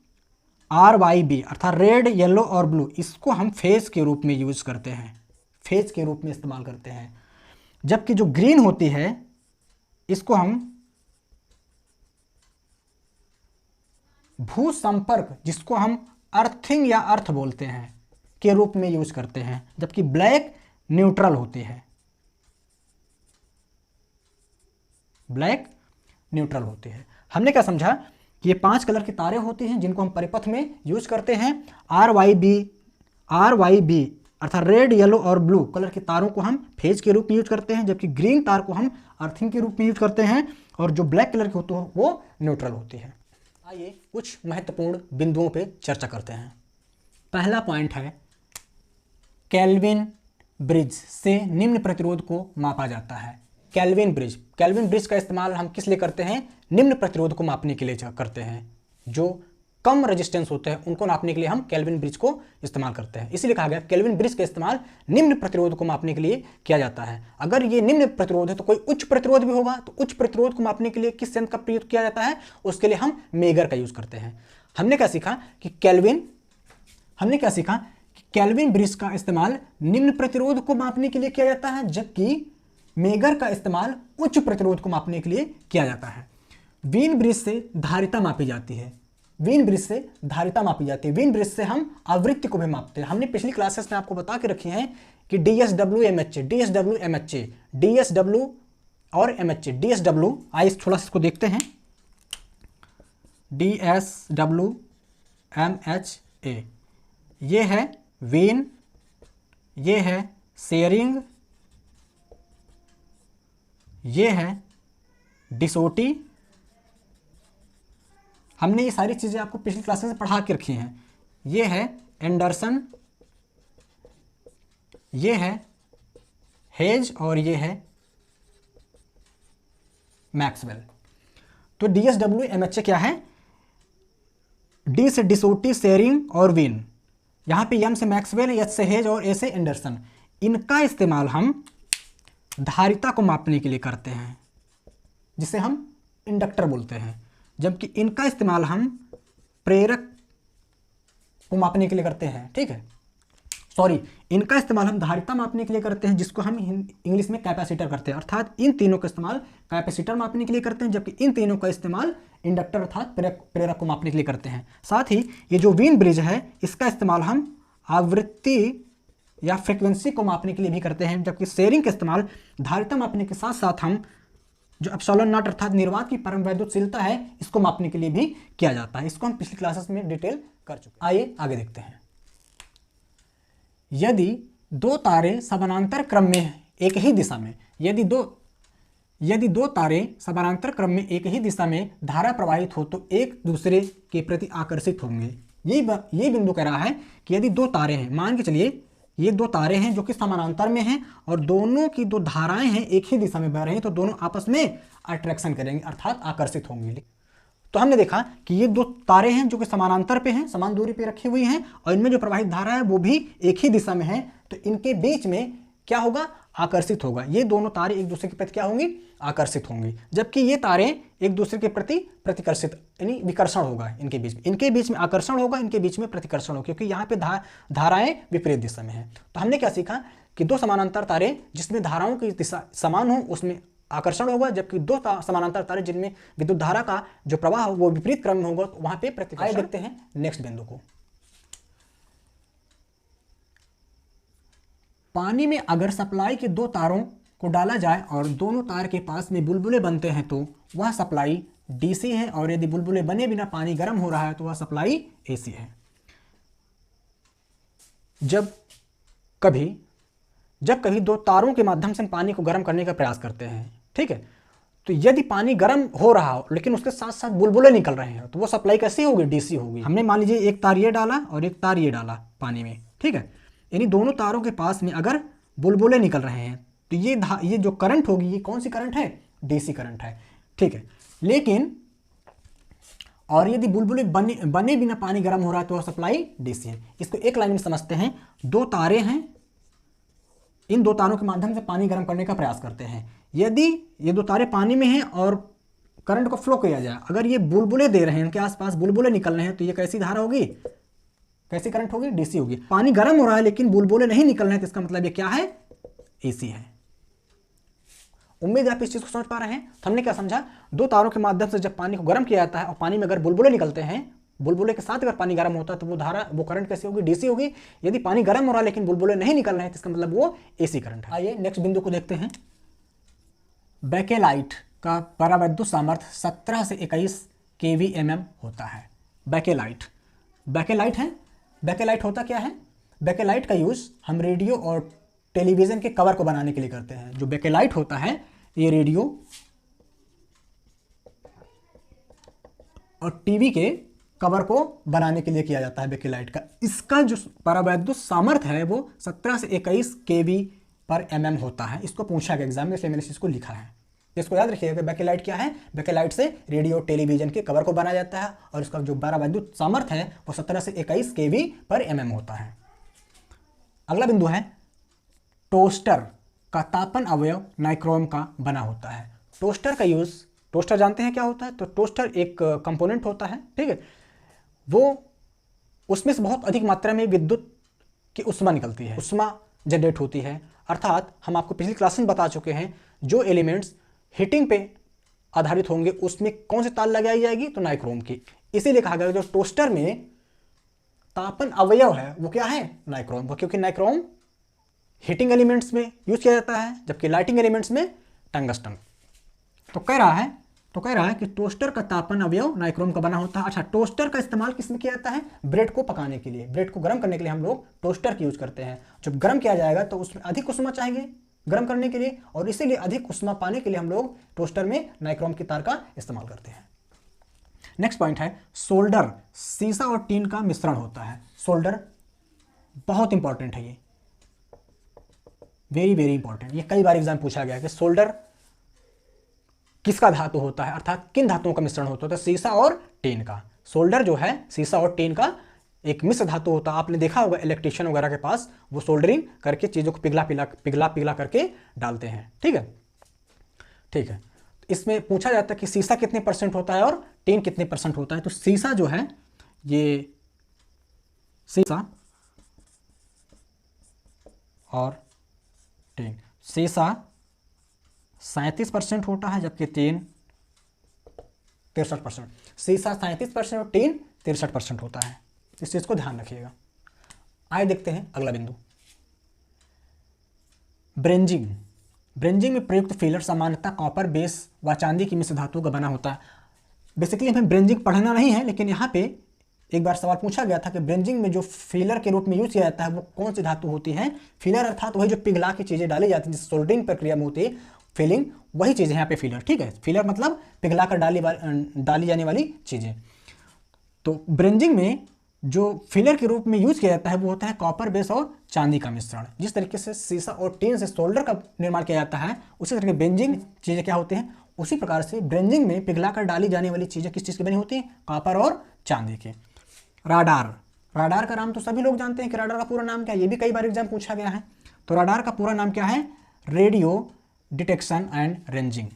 RYB अर्थात रेड, येलो और ब्लू, इसको हम फेज के रूप में यूज करते हैं, फेज के रूप में इस्तेमाल करते हैं। जबकि जो ग्रीन होती है इसको हम भू संपर्क, जिसको हम अर्थिंग या अर्थ बोलते हैं, के रूप में यूज करते हैं। जबकि ब्लैक न्यूट्रल होती है, ब्लैक न्यूट्रल होती है। हमने क्या समझा कि ये 5 कलर के तारे होते हैं जिनको हम परिपथ में यूज करते हैं। RYB अर्थात रेड, येलो और ब्लू कलर के तारों को हम फेज के रूप में यूज करते हैं, जबकि ग्रीन तार को हम अर्थिंग के रूप में यूज करते हैं, और जो ब्लैक कलर की होती है वो न्यूट्रल होती है। आइए कुछ महत्वपूर्ण बिंदुओं पे चर्चा करते हैं। पहला पॉइंट है, केल्विन ब्रिज से निम्न प्रतिरोध को मापा जाता है। केल्विन ब्रिज का इस्तेमाल हम किस लिए करते हैं, निम्न प्रतिरोध को मापने के लिए करते हैं। जो कम रेजिस्टेंस होते हैं उनको नापने के लिए हम केल्विन ब्रिज को इस्तेमाल करते हैं। इसीलिए कहा गया केल्विन ब्रिज का इस्तेमाल निम्न प्रतिरोध को मापने के लिए किया जाता है। अगर ये निम्न प्रतिरोध है तो कोई उच्च प्रतिरोध भी होगा, तो उच्च प्रतिरोध को मापने के लिए किस यंत्र का प्रयोग किया जाता है, उसके लिए हम मेगर का यूज करते हैं। हमने क्या सीखा कि केल्विन ब्रिज का इस्तेमाल निम्न प्रतिरोध को मापने के लिए किया जाता है, जबकि मेगर का इस्तेमाल उच्च प्रतिरोध को मापने के लिए किया जाता है। वीन ब्रिज से धारिता मापी जाती है। वीन ब्रिज से हम आवृत्ति को भी मापते हैं। हमने पिछली क्लासेस में आपको बता के रखी हैं कि DSW और MHA। DSW आइए थोड़ा सा इसको देखते हैं। DSW MHA ये है वीन, ये है शेयरिंग, ये है डिसोटी। हमने ये सारी चीज़ें आपको पिछली क्लासेस में पढ़ा के रखी हैं। ये है एंडरसन, ये है हेज और ये है मैक्सवेल। तो DSW MHA क्या है, D से डिसोटी, शेयरिंग और वीन। यहाँ पे M से मैक्सवेल, H से हेज और A से एंडरसन। इनका इस्तेमाल हम धारिता को मापने के लिए करते हैं, जिसे हम इंडक्टर बोलते हैं, जबकि इनका इस्तेमाल हम प्रेरक को मापने के लिए करते हैं। ठीक है, इनका इस्तेमाल हम धारिता मापने के लिए करते हैं, जिसको हम इंग्लिश में कैपेसिटर करते हैं। अर्थात इन तीनों का इस्तेमाल कैपेसिटर मापने के लिए करते हैं, जबकि इन तीनों का इस्तेमाल इंडक्टर अर्थात प्रेरक को मापने के लिए करते हैं। साथ ही ये जो वीन ब्रिज है, इसका इस्तेमाल हम आवृत्ति या फ्रिक्वेंसी को मापने के लिए भी करते हैं, जबकि शेयरिंग का इस्तेमाल धारिता मापने के साथ साथ हम जो एप्सिलॉन नॉट अर्थात निर्वात की परमवैद्युतशीलता है, इसको मापने के लिए भी किया जाता है। इसको हम पिछली क्लासेस में डिटेल कर चुके हैं। आइए आगे देखते हैं। यदि दो तारे समानांतर क्रम में एक ही दिशा में एक ही दिशा में धारा प्रवाहित हो तो एक दूसरे के प्रति आकर्षित होंगे। ये बिंदु कह रहा है कि यदि दो तारे हैं, मान के चलिए ये दो तारे हैं जो कि समानांतर में हैं और दोनों की दो धाराएं हैं एक ही दिशा में बह रही हैं, तो दोनों आपस में अट्रैक्शन करेंगे अर्थात आकर्षित होंगे। तो हमने देखा कि ये दो तारे हैं जो कि समानांतर पे हैं, समान दूरी पे रखी हुई हैं, और इनमें जो प्रवाहित धारा है वो भी एक ही दिशा में है, तो इनके बीच में क्या होगा, आकर्षित होगा। ये दोनों तारे एक दूसरे के प्रति क्या होंगी, आकर्षित होंगी। जबकि ये तारे एक दूसरे के प्रति प्रतिकर्षित यानी विकर्षण होगा इनके बीच में आकर्षण होगा, इनके बीच में प्रतिकर्षण होगा, क्योंकि यहाँ पे धाराएं विपरीत दिशा में है। तो हमने क्या सीखा कि दो समानांतर तारे जिसमें धाराओं की दिशा समान हो उसमें आकर्षण होगा, जबकि दो समानांतर तारे जिनमें विद्युत धारा का जो प्रवाह वो विपरीत क्रम में होगा, तो वहां पे प्रतिकर्षण। देखते हैं नेक्स्ट बिंदु को। पानी में अगर सप्लाई के दो तारों को डाला जाए और दोनों तार के पास में बुलबुले बनते हैं तो वह सप्लाई डीसी है, और यदि बुलबुले बने बिना पानी गर्म हो रहा है तो वह सप्लाई एसी है। जब कभी दो तारों के माध्यम से हम पानी को गर्म करने का प्रयास करते हैं, ठीक है, तो यदि पानी गर्म हो रहा हो लेकिन उसके साथ साथ बुलबुले निकल रहे हैं तो वो सप्लाई कैसी होगी? डीसी होगी। हमने मान लीजिए एक तार ये डाला और एक तार ये डाला पानी में, ठीक है, यानी दोनों तारों के पास में अगर बुलबुले निकल रहे हैं तो ये जो करंट होगी ये कौन सी करंट है? डीसी करंट है, ठीक है। लेकिन और यदि बुलबुले बने बिना पानी गर्म हो रहा है तो सप्लाई डीसी है। इसको एक लाइन में समझते हैं। दो तारे हैं, इन दो तारों के माध्यम से पानी गर्म करने का प्रयास करते हैं। यदि ये दो तारे पानी में हैं और करंट को फ्लो किया जाए, अगर ये बुलबुले दे रहे हैं, इनके आसपास बुलबुले निकल रहे हैं तो ये कैसी धारा होगी? कैसी करंट होगी? डीसी होगी। पानी गर्म हो रहा है लेकिन बुलबुले नहीं निकल रहे हैं तो इसका मतलब ये क्या है? एसी है। उम्मीद है आप इस चीज को समझ पा रहे हैं। तो हमने क्या समझा? दो तारों के माध्यम से जब पानी को गर्म किया जाता है और पानी में अगर बुलबुले निकलते हैं, बुलबुले के साथ अगर पानी गर्म होता है तो वो करंट कैसी होगी? डीसी होगी। यदि पानी गर्म हो रहा है लेकिन बुलबुले नहीं निकल रहे हैं तो इसका मतलब वो एसी करंट है। आइए नेक्स्ट बिंदु को देखते हैं। बेकेलाइट का परावैद्युत सामर्थ्य 17 से 21 kVmm होता है। बेकेलाइट है। बेकेलाइट होता क्या है? बेकेलाइट का यूज हम रेडियो और टेलीविजन के कवर को बनाने के लिए करते हैं। जो बेकेलाइट होता है ये रेडियो और टीवी के कवर को बनाने के लिए किया जाता है बेकेलाइट का। इसका जो परावैद्युत सामर्थ्य है वो 17 से 21 kVmm होता है। इसको पूछा गया एग्जाम में, इसलिए मैंने इसको लिखा है। इसको याद रखिएगा कि बेकेलाइट क्या है? बेकेलाइट से रेडियो टेलीविजन के कवर को बनाया जाता है और इसका जो परावैद्युत सामर्थ्य है वो 17 से 21 kVmm होता है। अगला बिंदु है टोस्टर का तापन अवयव नाइक्रोम का बना होता है। टोस्टर का यूज, टोस्टर जानते हैं क्या होता है? तो टोस्टर एक कंपोनेंट होता है, ठीक है, वो उसमें से बहुत अधिक मात्रा में विद्युत की उष्मा निकलती है, उष्मा जनरेट होती है। अर्थात हम आपको पिछली क्लास में बता चुके हैं जो एलिमेंट्स हीटिंग पे आधारित होंगे उसमें कौन सी तार लगाई जाएगी? तो नाइक्रोम की। इसीलिए कहा गया जो टोस्टर में तापन अवयव है वो क्या है? नाइक्रोम, क्योंकि नाइक्रोम हीटिंग एलिमेंट्स में यूज किया जाता है जबकि लाइटिंग एलिमेंट्स में टंगस्टन। तो कह रहा है कि टोस्टर का तापन अवयव नाइक्रोम का बना होता है। अच्छा, टोस्टर का इस्तेमाल किस में किया जाता है? ब्रेड को पकाने के लिए, ब्रेड को गर्म करने के लिए हम लोग टोस्टर की यूज करते हैं। जब गर्म किया जाएगा तो उसमें अधिक उष्मा चाहिए गर्म करने के लिए, और इसीलिए अधिक उष्मा पाने के लिए हम लोग टोस्टर में नाइक्रोम की तार का इस्तेमाल करते हैं। नेक्स्ट पॉइंट है सोल्डर। सीसा और टीन का मिश्रण होता है। सोल्डर बहुत इंपॉर्टेंट है, ये वेरी वेरी इंपॉर्टेंट। ये कई बार एग्जाम पूछा गया है कि सोल्डर किसका धातु होता है, अर्थात किन धातुओं का मिश्रण होता है? तो सीसा और टीन का। सोल्डर जो है सीसा और टीन का एक मिश्र धातु होता है। आपने देखा होगा इलेक्ट्रिशियन वगैरह के पास वो सोल्डरिंग करके चीज़ों को पिघला करके डालते हैं, ठीक है। इसमें पूछा जाता है कि सीसा कितने % होता है और टीन कितने % होता है। तो सीसा जो है ये सीसा और टीन, सीसा 37% होता है जबकि टीन 63%। सीसा 37% और टीन 63% होता है। इस चीज को ध्यान रखिएगा। आइए देखते हैं अगला बिंदु। ब्रेंजिंग में प्रयुक्त फीलर सामान्यतः कॉपर, बेस व चांदी की मिश्र धातु का बना होता है। बेसिकली हमें ब्रेंजिंग पढ़ना नहीं है, लेकिन यहाँ पे एक बार सवाल पूछा गया था कि ब्रेंजिंग में जो फीलर के रूप में यूज किया जाता है वो कौन सी धातु होती है? फीलर अर्थात वही जो पिघला की चीजें डाली जाती है, जिस सोल्डरिंग प्रक्रिया में होती है फीलिंग, वही चीजें यहाँ पे फीलर, ठीक है। फीलर मतलब पिघला कर डाली जाने वाली चीजें। तो ब्रेंजिंग में जो फिलर के रूप में यूज किया जाता है वो होता है कॉपर, बेस और चांदी का मिश्रण। जिस तरीके से सीसा और टीन से सोल्डर का निर्माण किया जाता है, उसी तरीके ब्रेंजिंग चीजें क्या होती हैं? उसी प्रकार से ब्रेंजिंग में पिघलाकर डाली जाने वाली चीजें किस चीज की बनी होती हैं? कॉपर और चांदी की। राडार का नाम तो सभी लोग जानते हैं कि राडार का पूरा नाम क्या है, ये भी कई बार एग्जाम पूछा गया है। तो राडार का पूरा नाम क्या है? Radio detection and ranging.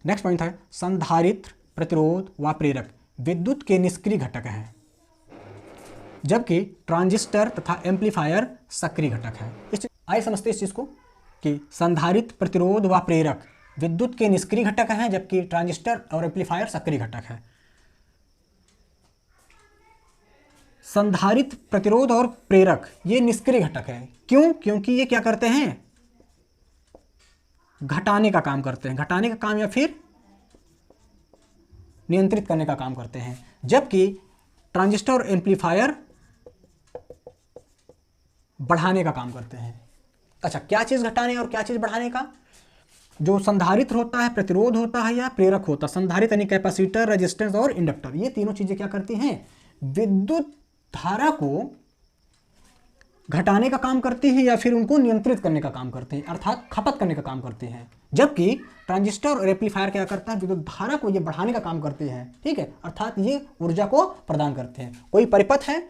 Next point है संधारित्र, प्रतिरोध व प्रेरक विद्युत के निष्क्रिय घटक हैं, जबकि ट्रांजिस्टर तथा एम्पलीफायर सक्रिय घटक है। आइए समझते हैं इस चीज को कि संधारित्र, प्रतिरोध व प्रेरक विद्युत के निष्क्रिय घटक हैं जबकि ट्रांजिस्टर और एम्पलीफायर सक्रिय घटक है। संधारित्र, प्रतिरोध और प्रेरक ये निष्क्रिय घटक है। क्यों? क्योंकि ये क्या करते हैं? घटाने का काम करते हैं, घटाने का काम या फिर नियंत्रित करने का काम करते हैं। जबकि ट्रांजिस्टर और एम्पलीफायर बढ़ाने का काम करते हैं। अच्छा, क्या चीज़ घटाने और क्या चीज़ बढ़ाने का? जो संधारित्र होता है, प्रतिरोध होता है या प्रेरक होता है, संधारित्र यानी कैपेसिटर, रेजिस्टेंस और इंडक्टर, ये तीनों चीज़ें क्या करती हैं? विद्युत धारा को घटाने का काम करती है या फिर उनको नियंत्रित करने का काम करते हैं, अर्थात खपत करने का काम करते हैं। जबकि ट्रांजिस्टर और एम्पलीफायर क्या करता है? विद्युत धारा को ये बढ़ाने का काम करते हैं, ठीक है, अर्थात ये ऊर्जा को प्रदान करते हैं। कोई परिपथ है,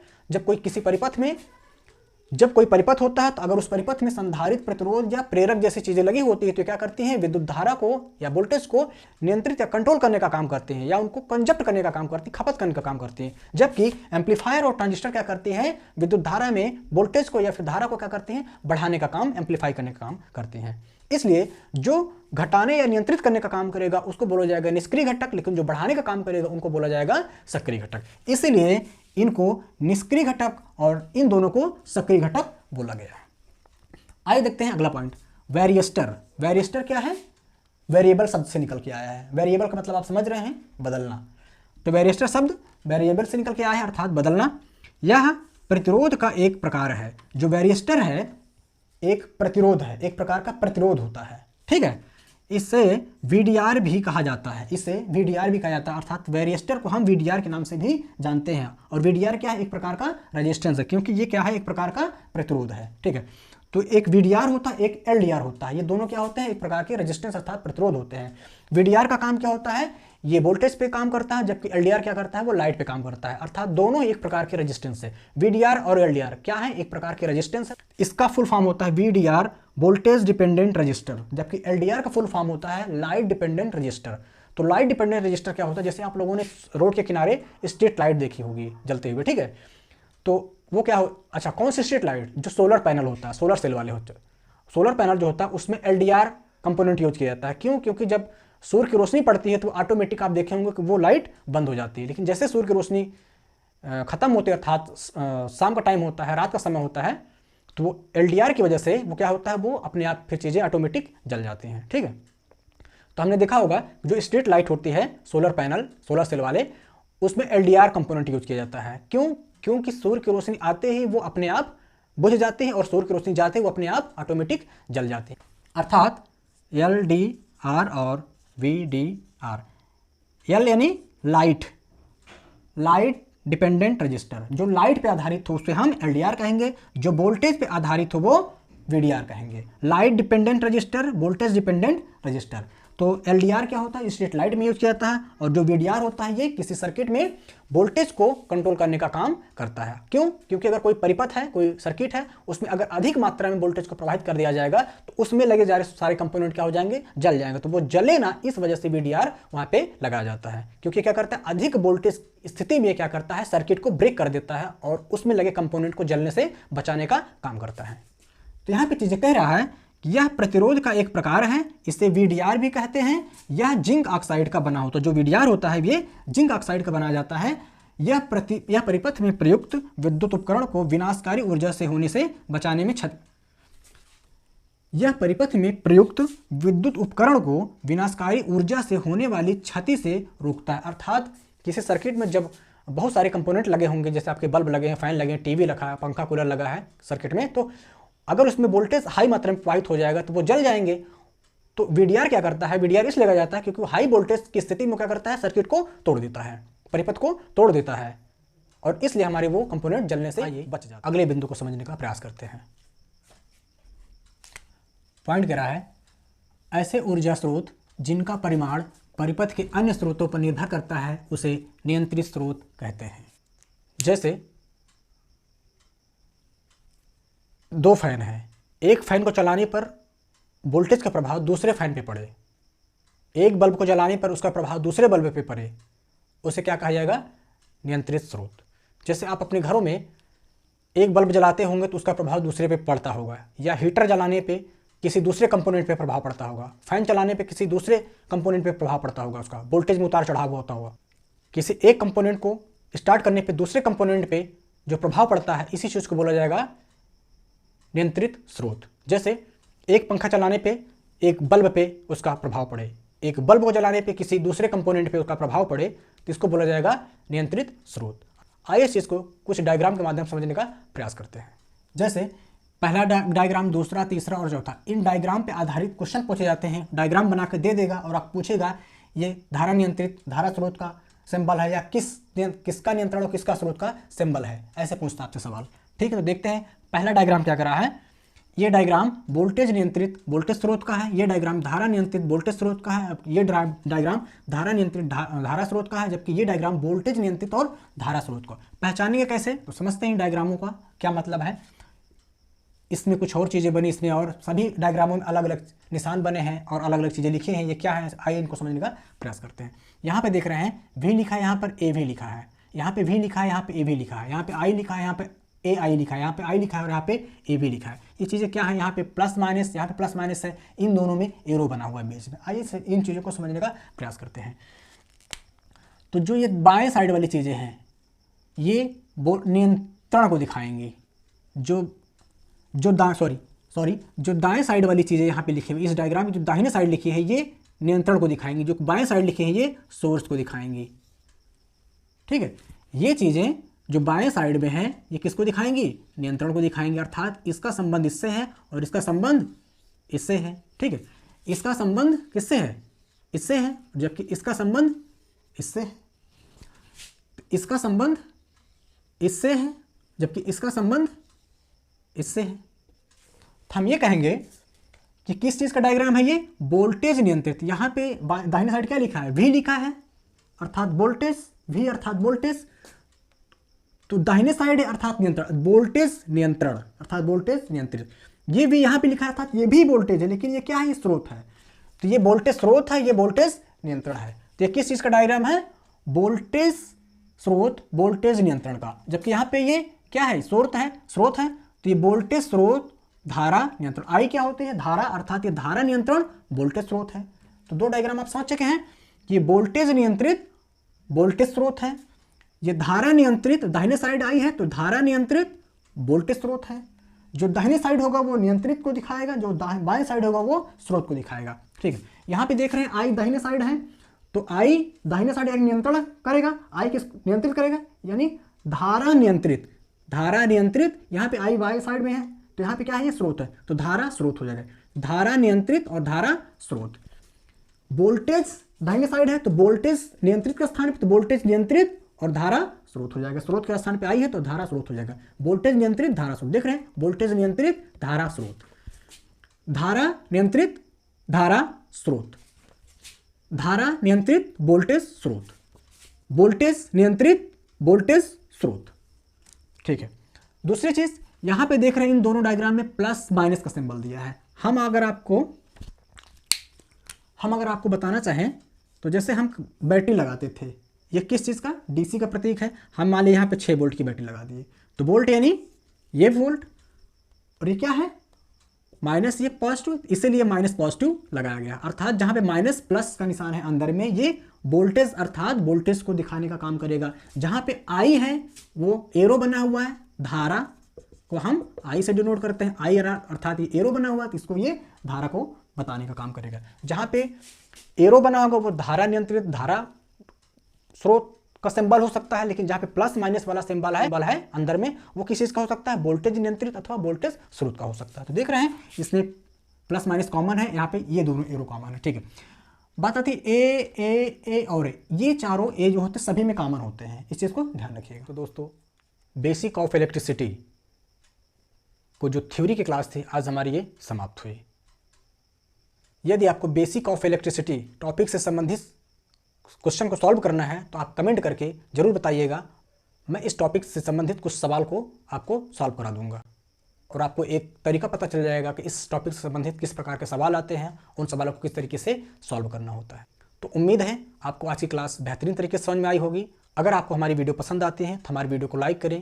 जब कोई परिपथ होता है तो अगर उस परिपथ में संधारित्र, प्रतिरोध या प्रेरक जैसी चीजें लगी होती है तो क्या करती हैं? विद्युत धारा को या वोल्टेज को नियंत्रित या कंट्रोल करने का काम करते हैं, या उनको कंजप्ट करने का काम करती है, खपत करने का काम करती हैं। जबकि एम्पलीफायर और ट्रांजिस्टर क्या करते हैं? विद्युत धारा में वोल्टेज को या फिर धारा को क्या करते हैं? बढ़ाने का काम, एम्पलीफाई करने का काम करते हैं। इसलिए जो घटाने या नियंत्रित करने का काम करेगा उसको बोला जाएगा निष्क्रिय घटक, लेकिन जो बढ़ाने का काम करेगा उनको बोला जाएगा सक्रिय घटक। इसीलिए इनको निष्क्रिय घटक और इन दोनों को सक्रिय घटक बोला गया है। आइए देखते हैं अगला पॉइंट, वेरिएस्टर। वेरिएस्टर क्या है? वेरिएबल शब्द से निकल के आया है। वेरिएबल का मतलब आप समझ रहे हैं, बदलना। तो वेरिएस्टर शब्द वेरिएबल से निकल के आया है, अर्थात बदलना। यह प्रतिरोध का एक प्रकार है। जो वेरिएस्टर है एक प्रतिरोध है, एक प्रकार का प्रतिरोध होता है, ठीक है। इसे VDR भी कहा जाता है, इसे VDR भी कहा जाता है, अर्थात वेरिएस्टर को हम VDR के नाम से भी जानते हैं। और VDR क्या है? एक प्रकार का रेजिस्टेंस है, क्योंकि ये क्या है? एक प्रकार का प्रतिरोध है, ठीक है। तो एक VDR होता है, एक LDR होता है, ये दोनों क्या होते हैं? एक प्रकार के रेजिस्टेंस अर्थात प्रतिरोध होते हैं। VDR का काम क्या होता है? ये वोल्टेज पे काम करता है, जबकि LDR क्या करता है? वो लाइट पे काम करता है, अर्थात दोनों एक प्रकार के रेजिस्टेंस है। VDR और LDR क्या है? एक प्रकार के रेजिस्टेंस है। इसका फुल फॉर्म होता है VDR वोल्टेज डिपेंडेंट रजिस्टर, जबकि LDR का फुल फॉर्म होता है लाइट डिपेंडेंट रजिस्टर। तो लाइट डिपेंडेंट रजिस्टर क्या होता है? जैसे आप लोगों ने रोड के किनारे स्ट्रीट लाइट देखी होगी जलते हुए, ठीक है। तो वो क्या हो, अच्छा कौन सी स्ट्रीट लाइट? जो सोलर पैनल होता है, सोलर सेल वाले होते हैं, सोलर पैनल जो होता है उसमें LDR कंपोनेंट यूज किया जाता है। क्यों? क्योंकि जब सूर्य की रोशनी पड़ती है तो ऑटोमेटिक आप देखे होंगे कि वो लाइट बंद हो जाती है, लेकिन जैसे सूर्य की रोशनी खत्म होती है, अर्थात शाम का टाइम होता है, रात का समय होता है, तो वो LDR की वजह से वो क्या होता है? वो अपने आप फिर चीज़ें ऑटोमेटिक जल जाती हैं, ठीक है। तो हमने देखा होगा जो स्ट्रीट लाइट होती है, सोलर पैनल, सोलर सेल वाले, उसमें LDR कंपोनेंट यूज किया जाता है। क्यों? क्योंकि सूर्य की रोशनी आते ही वो अपने आप बुझ जाती है और सूर्य की रोशनी जाते ही वो अपने आप ऑटोमेटिक जल जाती है, अर्थात LDR और VDR। L यानी लाइट, लाइट डिपेंडेंट रजिस्टर, जो लाइट पे आधारित हो उसे हम LDR कहेंगे, जो वोल्टेज पे आधारित हो वो VDR कहेंगे। Light dependent register, voltage dependent register. तो LDR क्या होता है? स्ट्रीट लाइट में यूज किया जाता है, और जो VDR होता है ये किसी सर्किट में वोल्टेज को कंट्रोल करने का काम करता है। क्यों? क्योंकि अगर कोई परिपथ है, कोई सर्किट है, उसमें अगर अधिक मात्रा में वोल्टेज को प्रवाहित कर दिया जाएगा तो उसमें लगे जा रहे सारे कंपोनेंट क्या हो जाएंगे? जल जाएंगे। तो वो जले ना, इस वजह से VDR वहां पे लगाया जाता है, क्योंकि क्या करता है? अधिक वोल्टेज स्थिति में क्या करता है? सर्किट को ब्रेक कर देता है और उसमें लगे कंपोनेंट को जलने से बचाने का काम करता है। तो यहाँ पे चीजें कह रहा है कि यह प्रतिरोध का एक प्रकार है, इसे VDR भी कहते हैं। यह जिंक ऑक्साइड का बना होता है, जो VDR होता है ये जिंक ऑक्साइड का बनाया जाता है। यह परिपथ में प्रयुक्त विद्युत उपकरण को विनाशकारी ऊर्जा से होने से बचाने में यह परिपथ में प्रयुक्त विद्युत उपकरण को विनाशकारी ऊर्जा से होने वाली क्षति से रोकता है। अर्थात किसी सर्किट में जब बहुत सारे कंपोनेंट लगे होंगे, जैसे आपके बल्ब लगे हैं, फैन लगे हैं, टीवी रखा है, पंखा कूलर लगा है सर्किट में, तो अगर उसमें वोल्टेज हाई मात्रा में प्रवाहित हो जाएगा तो वो जल जाएंगे। तो VDR क्या करता है? VDR इसलिए लगाया जाता है क्योंकि हाई वोल्टेज की स्थिति में क्या करता है? सर्किट को तोड़ देता है, परिपथ को तोड़ देता है, और इसलिए हमारे वो कंपोनेंट जलने से बच जाता है। अगले बिंदु को समझने का प्रयास करते हैं। पॉइंट कह रहा है, ऐसे ऊर्जा स्रोत जिनका परिमाण परिपथ के अन्य स्रोतों पर निर्भर करता है उसे नियंत्रित स्रोत कहते हैं। जैसे दो फैन है, एक फैन को चलाने पर वोल्टेज का प्रभाव दूसरे फैन पे पड़े, एक बल्ब को जलाने पर उसका प्रभाव दूसरे बल्ब पे पड़े, उसे क्या कहा जाएगा? नियंत्रित स्रोत। जैसे आप अपने घरों में एक बल्ब जलाते होंगे तो उसका प्रभाव दूसरे पे पड़ता होगा, या हीटर जलाने पे किसी दूसरे कंपोनेंट पे प्रभाव पड़ता होगा, फैन चलाने पे किसी दूसरे कंपोनेंट पे प्रभाव पड़ता होगा, उसका वोल्टेज में उतार चढ़ाव होता होगा। किसी एक कंपोनेंट को स्टार्ट करने पे दूसरे कंपोनेंट पे जो प्रभाव पड़ता है इसी चीज़ को बोला जाएगा नियंत्रित स्रोत। जैसे एक पंखा चलाने पे एक बल्ब पे उसका प्रभाव पड़े, एक बल्ब को जलाने पे किसी दूसरे कंपोनेंट पे उसका प्रभाव पड़े, तो इसको बोला जाएगा नियंत्रित स्रोत। आइए इस चीज़ को कुछ डायग्राम के माध्यम से समझने का प्रयास करते हैं। जैसे पहला डायग्राम, दूसरा, तीसरा और चौथा, इन डायग्राम पे आधारित क्वेश्चन पूछे जाते हैं। डायग्राम बना के दे देगा और आप पूछेगा ये धारा नियंत्रित धारा स्रोत का सिंबल है या किसका नियंत्रण और किसका स्रोत का सिंबल है, ऐसे पूछता आपसे सवाल। ठीक है, तो देखते हैं पहला डायग्राम क्या कर रहा है। ये डायग्राम वोल्टेज नियंत्रित वोल्टेज स्रोत का है, ये डायग्राम धारा नियंत्रित वोल्टेज स्रोत का है, ये डायग्राम धारा नियंत्रित धारा स्रोत का है, जबकि ये डायग्राम वोल्टेज नियंत्रित और धारा स्रोत को पहचानेंगे कैसे, तो समझते हैं डायग्रामों का क्या मतलब है। इसमें कुछ और चीज़ें बनी, इसमें और सभी डायग्रामों में अलग अलग निशान बने हैं और अलग अलग चीज़ें लिखी हैं। ये क्या है, आइए इनको समझने का प्रयास करते हैं। यहाँ पे देख रहे हैं V लिखा है, यहाँ पर A भी लिखा है, यहाँ पे V लिखा है, यहाँ पे A भी लिखा है, यहाँ पे I लिखा है, यहाँ पे AI लिखा है, यहाँ पे I लिखा है और यहाँ पे A भी लिखा है। ये चीज़ें क्या है, यहाँ पे प्लस माइनस, यहाँ पे प्लस माइनस है, इन दोनों में एरो बना हुआ है बीच में। आइए इन चीज़ों को समझने का प्रयास करते हैं। तो जो ये बाएं साइड वाली चीज़ें हैं ये नियंत्रण को दिखाएंगी, जो दाएं साइड वाली चीज़ें यहाँ पे लिखी हुई इस डायग्राम में जो दाहिने साइड लिखी है ये नियंत्रण को दिखाएंगी, जो बाएं साइड लिखी है ये सोर्स को दिखाएंगी। ठीक है, ये चीज़ें जो बाएं साइड में हैं ये किसको दिखाएंगी, नियंत्रण को दिखाएंगी, अर्थात इसका संबंध इससे है और इसका संबंध इससे है। ठीक है, इसका संबंध किससे है, इससे है, जबकि इसका संबंध इससे है, इसका संबंध इससे है, जबकि इसका संबंध इससे है। तो हम ये कहेंगे कि किस चीज़ का डायग्राम है ये, वोल्टेज नियंत्रित। यहाँ पे दाहिने साइड क्या लिखा है, V लिखा है अर्थात वोल्टेज, V अर्थात वोल्टेज, तो दाहिने साइड है अर्थात नियंत्रण, वोल्टेज नियंत्रण अर्थात वोल्टेज नियंत्रित। ये भी यहाँ पे लिखा है अर्थात ये भी वोल्टेज है, लेकिन ये क्या है, ये स्रोत है, तो ये वोल्टेज स्रोत है, ये वोल्टेज नियंत्रण है। तो ये किस चीज़ का डायग्राम है, वोल्टेज स्रोत वोल्टेज नियंत्रण का, जबकि यहाँ पे ये क्या है, स्रोत है, तो ये वोल्टेज स्रोत धारा नियंत्रण। आई क्या होते हैं, धारा, अर्थात ये धारा नियंत्रण वोल्टेज स्रोत है। तो दो डायग्राम आप समझ चुके हैं, ये वोल्टेज नियंत्रित वोल्टेज स्रोत है, ये धारा नियंत्रित दाहिने साइड आई है तो धारा नियंत्रित वोल्टेज स्रोत है। जो दाहिने साइड होगा वो नियंत्रित को दिखाएगा, जो बाएं साइड होगा वो स्रोत को दिखाएगा। ठीक है, यहाँ पे देख रहे हैं आई दाहिने साइड है, तो आई दाहिने साइड नियंत्रण करेगा, आई किस नियंत्रित करेगा, यानी धारा नियंत्रित यहाँ पे आई बाएं साइड में है तो यहाँ पे क्या है, ये स्रोत है, तो धारा स्रोत हो जाएगा, धारा नियंत्रित और धारा स्रोत। वोल्टेज दाहिने साइड है तो वोल्टेज नियंत्रित के स्थान पे तो वोल्टेज नियंत्रित और धारा स्रोत हो जाएगा, स्रोत के स्थान पे आई है तो धारा स्रोत हो जाएगा, वोल्टेज नियंत्रित धारा स्रोत। देख रहे हैं, वोल्टेज नियंत्रित धारा स्रोत, धारा नियंत्रित धारा स्रोत, धारा नियंत्रित वोल्टेज स्रोत, वोल्टेज नियंत्रित वोल्टेज स्रोत। ठीक है, दूसरी चीज यहां पे देख रहे हैं इन दोनों डायग्राम में प्लस माइनस का सिंबल दिया है। हम अगर आपको बताना चाहें तो जैसे हम बैटरी लगाते थे, ये किस चीज़ का, डीसी का प्रतीक है, हम मान लीजिए यहाँ पे 6 वोल्ट की बैटरी लगा दिए, तो वोल्ट यानी ये वोल्ट और ये क्या है माइनस, ये पॉजिटिव, इसीलिए माइनस पॉजिटिव लगाया गया, अर्थात जहाँ पे माइनस प्लस का निशान है अंदर में ये वोल्टेज अर्थात वोल्टेज को दिखाने का काम करेगा। जहाँ पे आई है वो एरो बना हुआ है, धारा को हम आई से डिनोट करते हैं, आई अर्थात ये एरो बना हुआ है तो इसको ये धारा को बताने का काम करेगा। जहाँ पे एरो बना होगा वो धारा नियंत्रित धारा स्रोत का सिंबल हो सकता है, लेकिन जहाँ पे प्लस माइनस वाला सिंबल है अंदर में वो किस चीज़ का हो सकता है, वोल्टेज नियंत्रित अथवा वोल्टेज स्रोत का हो सकता है। तो देख रहे हैं इसमें प्लस माइनस कॉमन है, यहाँ पे ये दोनों एरो कॉमन है। ठीक है, बात आती है ए और ए, ये चारों ए जो होते हैं सभी में कॉमन होते हैं, इस चीज़ को ध्यान रखिएगा। तो दोस्तों बेसिक ऑफ इलेक्ट्रिसिटी को जो थ्योरी की क्लास थी आज हमारी ये समाप्त हुई। यदि आपको बेसिक ऑफ इलेक्ट्रिसिटी टॉपिक से संबंधित क्वेश्चन को सॉल्व करना है तो आप कमेंट करके ज़रूर बताइएगा, मैं इस टॉपिक से संबंधित कुछ सवाल को आपको सॉल्व करा दूंगा और आपको एक तरीका पता चल जाएगा कि इस टॉपिक से संबंधित किस प्रकार के सवाल आते हैं, उन सवालों को किस तरीके से सॉल्व करना होता है। तो उम्मीद है आपको आज की क्लास बेहतरीन तरीके से समझ में आई होगी। अगर आपको हमारी वीडियो पसंद आती है तो हमारी वीडियो को लाइक करें,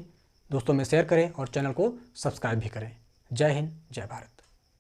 दोस्तों में शेयर करें और चैनल को सब्सक्राइब भी करें। जय हिंद, जय भारत।